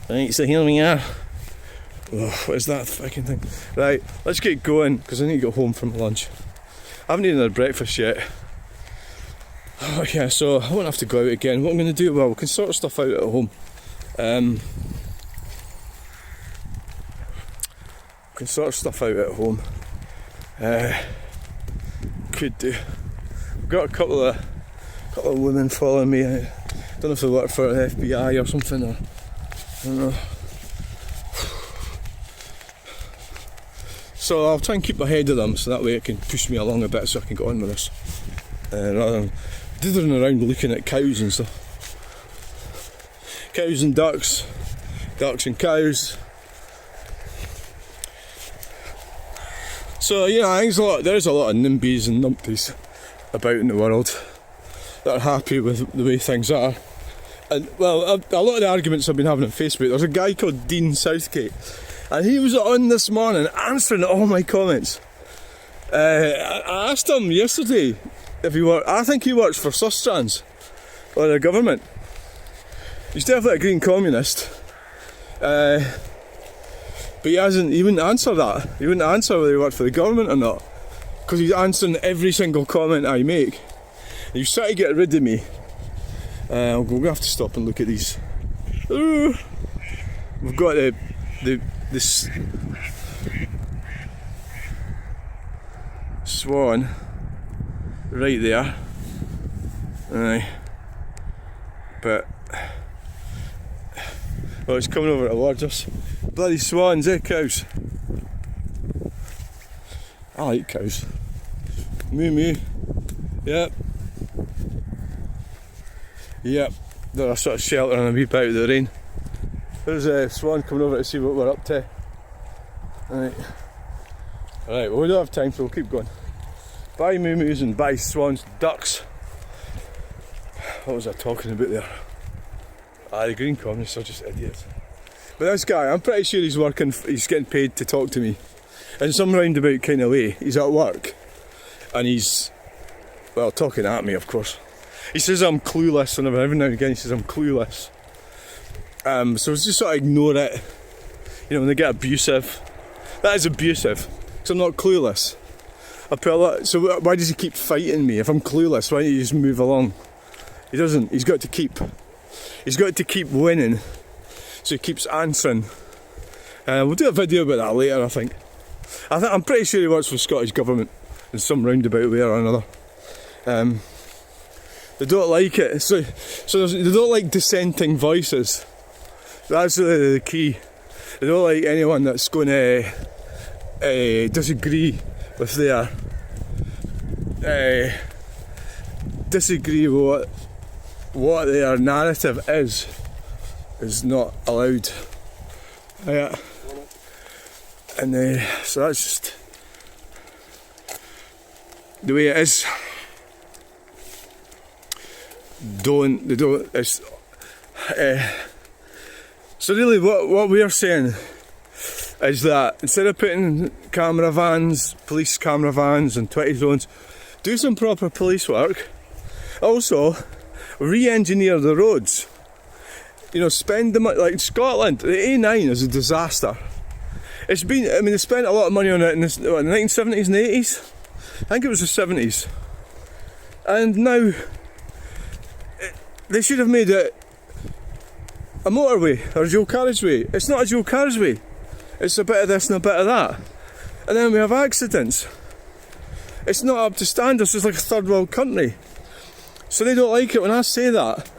Right, so here we are. Oh, what is that fucking thing? Right, let's get going because I need to go home from lunch. I haven't eaten breakfast yet. Oh, yeah, so I won't have to go out again. What I'm going to do, well, we can sort stuff out at home. We can sort stuff out at home. Could do. I've got a couple of women following me. I don't know if they work for the FBI or something, or I don't know. So I'll try and keep ahead of them so that way it can push me along a bit so I can get on with this. Rather than dithering around looking at cows and stuff. Cows and ducks. Ducks and cows. So yeah, I think there's a lot of nimbies and numpties about in the world that are happy with the way things are. And well, a lot of the arguments I've been having on Facebook, there's a guy called Dean Southgate, and he was on this morning answering all my comments. I asked him yesterday if he worked. I think he works for Sustrans or the government. He's definitely a green communist. But he wouldn't answer that. He wouldn't answer whether he worked for the government or not, because he's answering every single comment I make. He's trying to get rid of me. We're going to have to stop and look at these. We've got this Swan right there. But well, it's coming over towards us. Bloody swans, cows. I like cows. Moo moo. Yep. Yep. They're a sort of shelter and a wee bit out of the rain. There's a swan coming over to see what we're up to. Right, well, we don't have time, so we'll keep going. Bye moo moos and bye swans, ducks. What was I talking about there? The green communists are just idiots. But this guy, I'm pretty sure he's getting paid to talk to me. In some roundabout kind of way. He's at work. And he's, well, talking at me, of course. He says I'm clueless, and every now and again he says I'm clueless. So just sort of ignore it. You know, when they get abusive. That is abusive, because I'm not clueless. So why does he keep fighting me? If I'm clueless, why don't you just move along? He doesn't. He's got to keep winning. So he keeps answering. We'll do a video about that later, I think. I'm pretty sure he works for the Scottish Government in some roundabout way or another. They don't like it. So they don't like dissenting voices. That's really the key. They don't like anyone that's going to disagree with their what their narrative is not allowed. Yeah. And so that's just the way it is. So really what we're saying is that instead of putting police camera vans and 20 zones, do some proper police work. Also, re-engineer the roads. You know, spend the money, like Scotland, the A9 is a disaster. They spent a lot of money on it in the 1970s and 80s. I think it was the 70s. And now, they should have made it a motorway or a dual carriageway. It's not a dual carriageway. It's a bit of this and a bit of that. And then we have accidents. It's not up to standards. It's like a third world country. So they don't like it when I say that.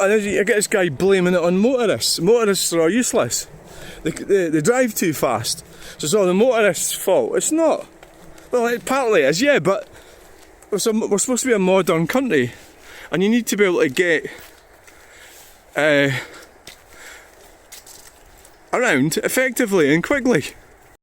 And I get this guy blaming it on motorists. Motorists are useless. They drive too fast. So it's all the motorists' fault. It's not. Well, it partly is, yeah, but we're supposed to be a modern country. And you need to be able to get around effectively and quickly.